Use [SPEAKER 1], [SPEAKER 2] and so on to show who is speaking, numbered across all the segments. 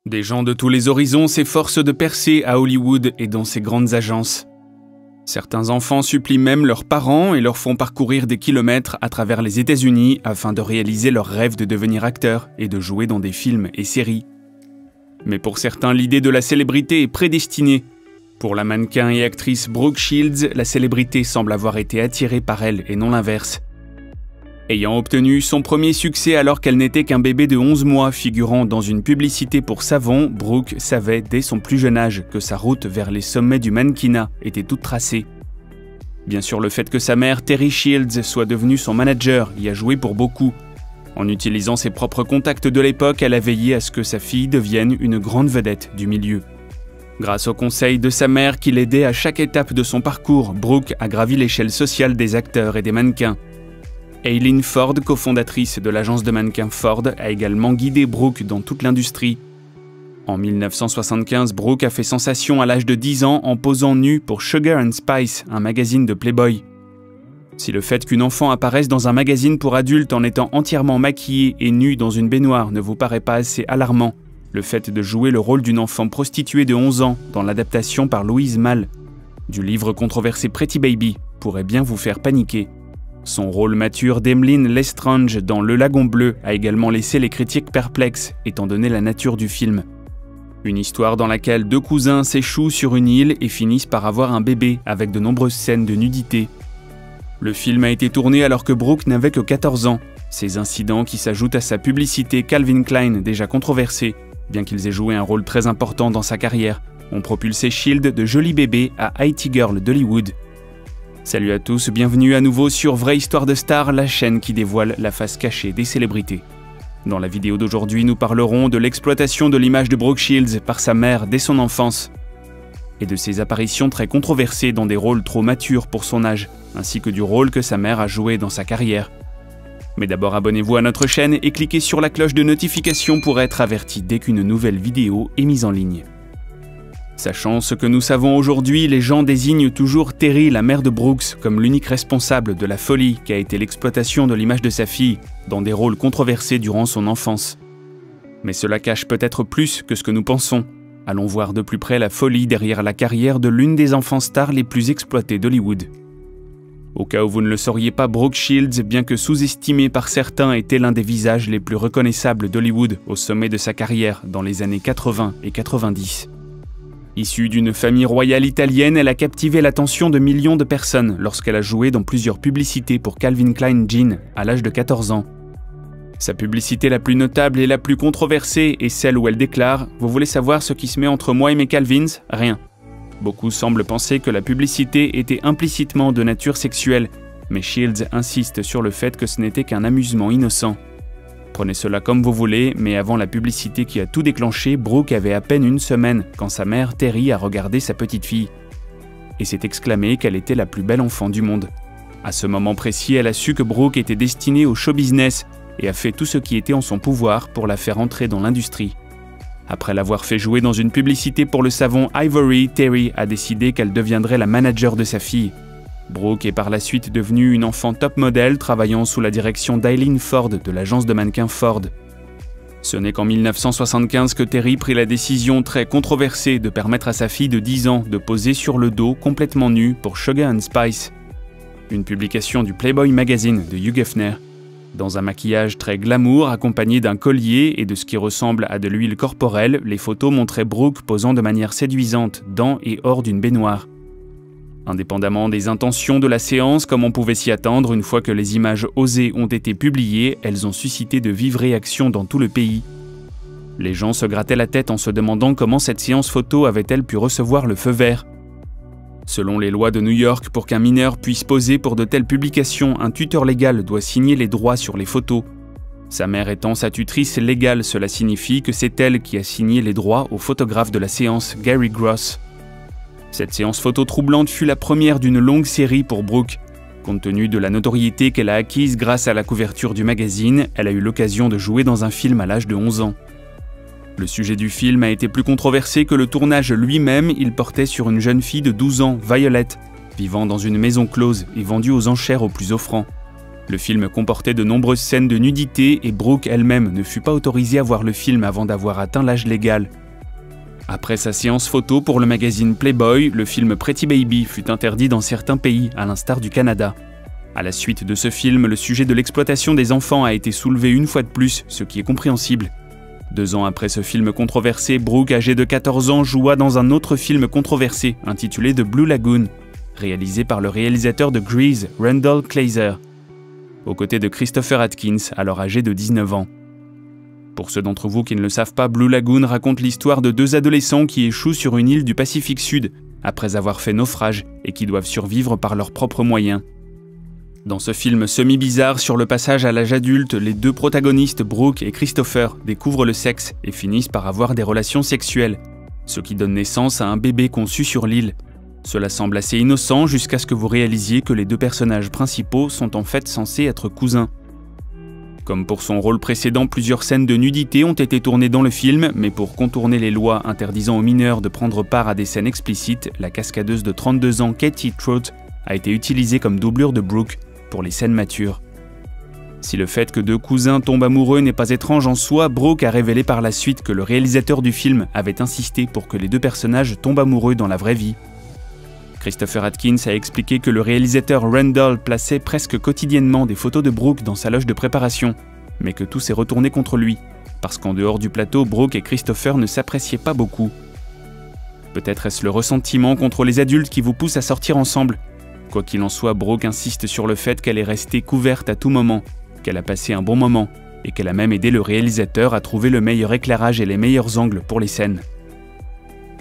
[SPEAKER 1] Des gens de tous les horizons s'efforcent de percer à Hollywood et dans ses grandes agences. Certains enfants supplient même leurs parents et leur font parcourir des kilomètres à travers les États-Unis afin de réaliser leur rêve de devenir acteur et de jouer dans des films et séries. Mais pour certains, l'idée de la célébrité est prédestinée. Pour la mannequin et actrice Brooke Shields, la célébrité semble avoir été attirée par elle et non l'inverse. Ayant obtenu son premier succès alors qu'elle n'était qu'un bébé de 11 mois figurant dans une publicité pour savon, Brooke savait dès son plus jeune âge que sa route vers les sommets du mannequinat était toute tracée. Bien sûr, le fait que sa mère, Terry Shields, soit devenue son manager y a joué pour beaucoup. En utilisant ses propres contacts de l'époque, elle a veillé à ce que sa fille devienne une grande vedette du milieu. Grâce aux conseils de sa mère qui l'aidait à chaque étape de son parcours, Brooke a gravi l'échelle sociale des acteurs et des mannequins. Eileen Ford, cofondatrice de l'agence de mannequins Ford, a également guidé Brooke dans toute l'industrie. En 1975, Brooke a fait sensation à l'âge de 10 ans en posant nue pour Sugar & Spice, un magazine de Playboy. Si le fait qu'une enfant apparaisse dans un magazine pour adultes en étant entièrement maquillée et nue dans une baignoire ne vous paraît pas assez alarmant, le fait de jouer le rôle d'une enfant prostituée de 11 ans dans l'adaptation par Louise Malle du livre controversé Pretty Baby pourrait bien vous faire paniquer. Son rôle mature d'Emmeline Lestrange dans Le Lagon Bleu a également laissé les critiques perplexes, étant donné la nature du film. Une histoire dans laquelle deux cousins s'échouent sur une île et finissent par avoir un bébé avec de nombreuses scènes de nudité. Le film a été tourné alors que Brooke n'avait que 14 ans. Ces incidents qui s'ajoutent à sa publicité Calvin Klein déjà controversée, bien qu'ils aient joué un rôle très important dans sa carrière, ont propulsé Shield de joli bébé à IT Girl d'Hollywood. Salut à tous, bienvenue à nouveau sur Vraie Histoire de Stars, la chaîne qui dévoile la face cachée des célébrités. Dans la vidéo d'aujourd'hui, nous parlerons de l'exploitation de l'image de Brooke Shields par sa mère dès son enfance, et de ses apparitions très controversées dans des rôles trop matures pour son âge, ainsi que du rôle que sa mère a joué dans sa carrière. Mais d'abord abonnez-vous à notre chaîne et cliquez sur la cloche de notification pour être averti dès qu'une nouvelle vidéo est mise en ligne. Sachant ce que nous savons aujourd'hui, les gens désignent toujours Terry, la mère de Brooks, comme l'unique responsable de la folie qu'a été l'exploitation de l'image de sa fille dans des rôles controversés durant son enfance. Mais cela cache peut-être plus que ce que nous pensons. Allons voir de plus près la folie derrière la carrière de l'une des enfants stars les plus exploitées d'Hollywood. Au cas où vous ne le sauriez pas, Brooke Shields, bien que sous-estimé par certains, était l'un des visages les plus reconnaissables d'Hollywood au sommet de sa carrière dans les années 80 et 90. Issue d'une famille royale italienne, elle a captivé l'attention de millions de personnes lorsqu'elle a joué dans plusieurs publicités pour Calvin Klein Jeans à l'âge de 14 ans. Sa publicité la plus notable et la plus controversée est celle où elle déclare « Vous voulez savoir ce qui se met entre moi et mes Calvins ? Rien ». Beaucoup semblent penser que la publicité était implicitement de nature sexuelle, mais Shields insiste sur le fait que ce n'était qu'un amusement innocent. Prenez cela comme vous voulez, mais avant la publicité qui a tout déclenché, Brooke avait à peine une semaine quand sa mère, Terry, a regardé sa petite fille et s'est exclamé qu'elle était la plus belle enfant du monde. À ce moment précis, elle a su que Brooke était destinée au show business et a fait tout ce qui était en son pouvoir pour la faire entrer dans l'industrie. Après l'avoir fait jouer dans une publicité pour le savon Ivory, Terry a décidé qu'elle deviendrait la manager de sa fille. Brooke est par la suite devenue une enfant top modèle travaillant sous la direction d'Eileen Ford de l'agence de mannequins Ford. Ce n'est qu'en 1975 que Terry prit la décision très controversée de permettre à sa fille de 10 ans de poser sur le dos complètement nue pour Sugar & Spice, une publication du Playboy magazine de Hugh Hefner. Dans un maquillage très glamour accompagné d'un collier et de ce qui ressemble à de l'huile corporelle, les photos montraient Brooke posant de manière séduisante dans et hors d'une baignoire. Indépendamment des intentions de la séance, comme on pouvait s'y attendre, une fois que les images osées ont été publiées, elles ont suscité de vives réactions dans tout le pays. Les gens se grattaient la tête en se demandant comment cette séance photo avait-elle pu recevoir le feu vert. Selon les lois de New York, pour qu'un mineur puisse poser pour de telles publications, un tuteur légal doit signer les droits sur les photos. Sa mère étant sa tutrice légale, cela signifie que c'est elle qui a signé les droits au photographe de la séance, Gary Gross. Cette séance photo troublante fut la première d'une longue série pour Brooke. Compte tenu de la notoriété qu'elle a acquise grâce à la couverture du magazine, elle a eu l'occasion de jouer dans un film à l'âge de 11 ans. Le sujet du film a été plus controversé que le tournage lui-même, il portait sur une jeune fille de 12 ans, Violet, vivant dans une maison close et vendue aux enchères aux plus offrants. Le film comportait de nombreuses scènes de nudité et Brooke elle-même ne fut pas autorisée à voir le film avant d'avoir atteint l'âge légal. Après sa séance photo pour le magazine Playboy, le film Pretty Baby fut interdit dans certains pays, à l'instar du Canada. À la suite de ce film, le sujet de l'exploitation des enfants a été soulevé une fois de plus, ce qui est compréhensible. 2 ans après ce film controversé, Brooke, âgée de 14 ans, joua dans un autre film controversé, intitulé The Blue Lagoon, réalisé par le réalisateur de Grease, Randall Kleiser, aux côtés de Christopher Atkins, alors âgé de 19 ans. Pour ceux d'entre vous qui ne le savent pas, Blue Lagoon raconte l'histoire de 2 adolescents qui échouent sur une île du Pacifique Sud, après avoir fait naufrage, et qui doivent survivre par leurs propres moyens. Dans ce film semi-bizarre sur le passage à l'âge adulte, les 2 protagonistes, Brooke et Christopher, découvrent le sexe et finissent par avoir des relations sexuelles, ce qui donne naissance à un bébé conçu sur l'île. Cela semble assez innocent jusqu'à ce que vous réalisiez que les 2 personnages principaux sont en fait censés être cousins. Comme pour son rôle précédent, plusieurs scènes de nudité ont été tournées dans le film, mais pour contourner les lois interdisant aux mineurs de prendre part à des scènes explicites, la cascadeuse de 32 ans Katie Trout a été utilisée comme doublure de Brooke pour les scènes matures. Si le fait que 2 cousins tombent amoureux n'est pas étrange en soi, Brooke a révélé par la suite que le réalisateur du film avait insisté pour que les 2 personnages tombent amoureux dans la vraie vie. Christopher Atkins a expliqué que le réalisateur Randall plaçait presque quotidiennement des photos de Brooke dans sa loge de préparation, mais que tout s'est retourné contre lui, parce qu'en dehors du plateau, Brooke et Christopher ne s'appréciaient pas beaucoup. Peut-être est-ce le ressentiment contre les adultes qui vous pousse à sortir ensemble. Quoi qu'il en soit, Brooke insiste sur le fait qu'elle est restée couverte à tout moment, qu'elle a passé un bon moment, et qu'elle a même aidé le réalisateur à trouver le meilleur éclairage et les meilleurs angles pour les scènes.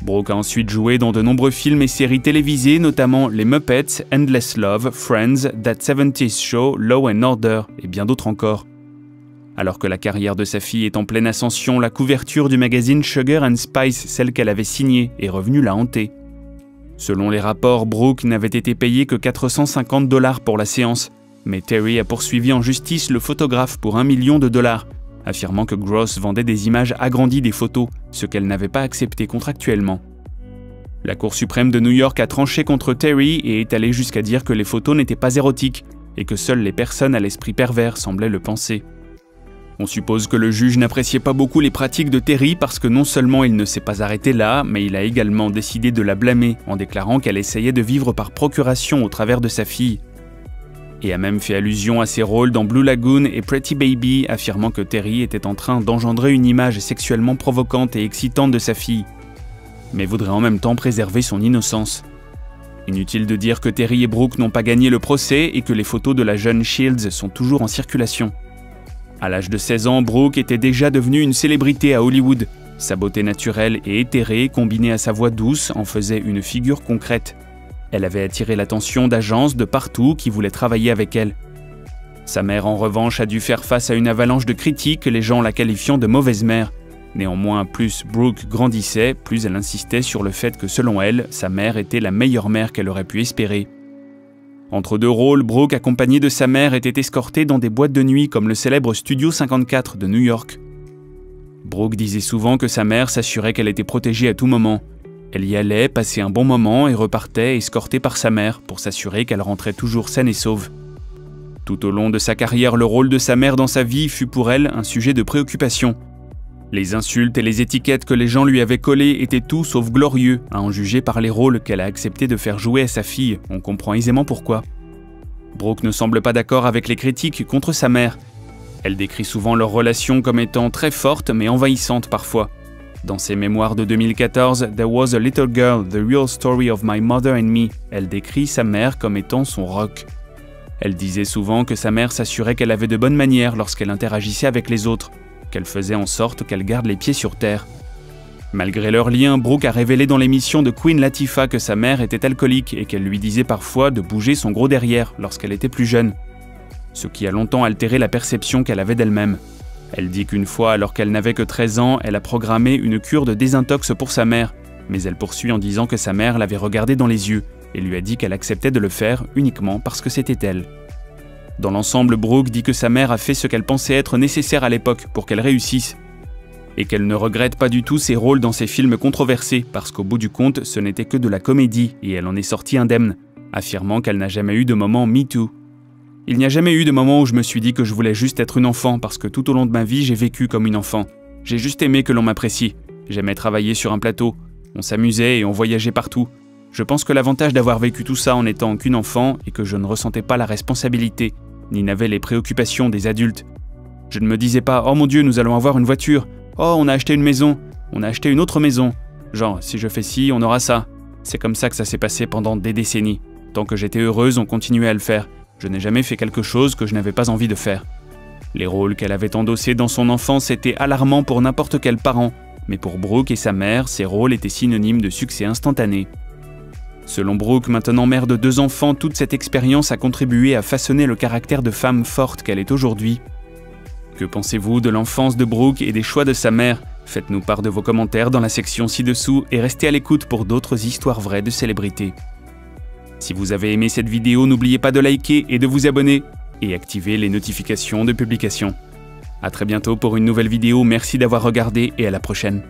[SPEAKER 1] Brooke a ensuite joué dans de nombreux films et séries télévisées, notamment Les Muppets, Endless Love, Friends, That 70s Show, Law & Order et bien d'autres encore. Alors que la carrière de sa fille est en pleine ascension, la couverture du magazine Sugar & Spice, celle qu'elle avait signée, est revenue la hanter. Selon les rapports, Brooke n'avait été payée que 450 $ pour la séance, mais Terry a poursuivi en justice le photographe pour $1 million, affirmant que Gross vendait des images agrandies des photos, ce qu'elle n'avait pas accepté contractuellement. La Cour suprême de New York a tranché contre Terry et est allée jusqu'à dire que les photos n'étaient pas érotiques et que seules les personnes à l'esprit pervers semblaient le penser. On suppose que le juge n'appréciait pas beaucoup les pratiques de Terry parce que non seulement il ne s'est pas arrêté là, mais il a également décidé de la blâmer en déclarant qu'elle essayait de vivre par procuration au travers de sa fille. Et a même fait allusion à ses rôles dans Blue Lagoon et Pretty Baby, affirmant que Terry était en train d'engendrer une image sexuellement provocante et excitante de sa fille, mais voudrait en même temps préserver son innocence. Inutile de dire que Terry et Brooke n'ont pas gagné le procès et que les photos de la jeune Shields sont toujours en circulation. À l'âge de 16 ans, Brooke était déjà devenue une célébrité à Hollywood. Sa beauté naturelle et éthérée, combinée à sa voix douce, en faisait une figure concrète. Elle avait attiré l'attention d'agences de partout qui voulaient travailler avec elle. Sa mère, en revanche, a dû faire face à une avalanche de critiques, les gens la qualifiant de mauvaise mère. Néanmoins, plus Brooke grandissait, plus elle insistait sur le fait que, selon elle, sa mère était la meilleure mère qu'elle aurait pu espérer. Entre 2 rôles, Brooke, accompagnée de sa mère, était escortée dans des boîtes de nuit comme le célèbre Studio 54 de New York. Brooke disait souvent que sa mère s'assurait qu'elle était protégée à tout moment. Elle y allait, passait un bon moment et repartait escortée par sa mère pour s'assurer qu'elle rentrait toujours saine et sauve. Tout au long de sa carrière, le rôle de sa mère dans sa vie fut pour elle un sujet de préoccupation. Les insultes et les étiquettes que les gens lui avaient collées étaient tout sauf glorieux, à en juger par les rôles qu'elle a accepté de faire jouer à sa fille. On comprend aisément pourquoi. Brooke ne semble pas d'accord avec les critiques contre sa mère. Elle décrit souvent leur relation comme étant très forte mais envahissante parfois. Dans ses mémoires de 2014, « There was a little girl, the real story of my mother and me », elle décrit sa mère comme étant son rock. Elle disait souvent que sa mère s'assurait qu'elle avait de bonnes manières lorsqu'elle interagissait avec les autres, qu'elle faisait en sorte qu'elle garde les pieds sur terre. Malgré leur lien, Brooke a révélé dans l'émission de Queen Latifah que sa mère était alcoolique et qu'elle lui disait parfois de bouger son gros derrière lorsqu'elle était plus jeune, ce qui a longtemps altéré la perception qu'elle avait d'elle-même. Elle dit qu'une fois, alors qu'elle n'avait que 13 ans, elle a programmé une cure de désintox pour sa mère, mais elle poursuit en disant que sa mère l'avait regardée dans les yeux et lui a dit qu'elle acceptait de le faire uniquement parce que c'était elle. Dans l'ensemble, Brooke dit que sa mère a fait ce qu'elle pensait être nécessaire à l'époque pour qu'elle réussisse, et qu'elle ne regrette pas du tout ses rôles dans ses films controversés parce qu'au bout du compte, ce n'était que de la comédie et elle en est sortie indemne, affirmant qu'elle n'a jamais eu de moment MeToo. Il n'y a jamais eu de moment où je me suis dit que je voulais juste être une enfant parce que tout au long de ma vie, j'ai vécu comme une enfant. J'ai juste aimé que l'on m'apprécie. J'aimais travailler sur un plateau. On s'amusait et on voyageait partout. Je pense que l'avantage d'avoir vécu tout ça en étant qu'une enfant est que je ne ressentais pas la responsabilité, ni n'avais les préoccupations des adultes. Je ne me disais pas « Oh mon Dieu, nous allons avoir une voiture. Oh, on a acheté une maison. On a acheté une autre maison. Genre, si je fais ci, on aura ça. » C'est comme ça que ça s'est passé pendant des décennies. Tant que j'étais heureuse, on continuait à le faire. Je n'ai jamais fait quelque chose que je n'avais pas envie de faire. Les rôles qu'elle avait endossés dans son enfance étaient alarmants pour n'importe quel parent, mais pour Brooke et sa mère, ces rôles étaient synonymes de succès instantané. Selon Brooke, maintenant mère de 2 enfants, toute cette expérience a contribué à façonner le caractère de femme forte qu'elle est aujourd'hui. Que pensez-vous de l'enfance de Brooke et des choix de sa mère? Faites-nous part de vos commentaires dans la section ci-dessous et restez à l'écoute pour d'autres histoires vraies de célébrités. Si vous avez aimé cette vidéo, n'oubliez pas de liker et de vous abonner et activer les notifications de publication. À très bientôt pour une nouvelle vidéo, merci d'avoir regardé et à la prochaine.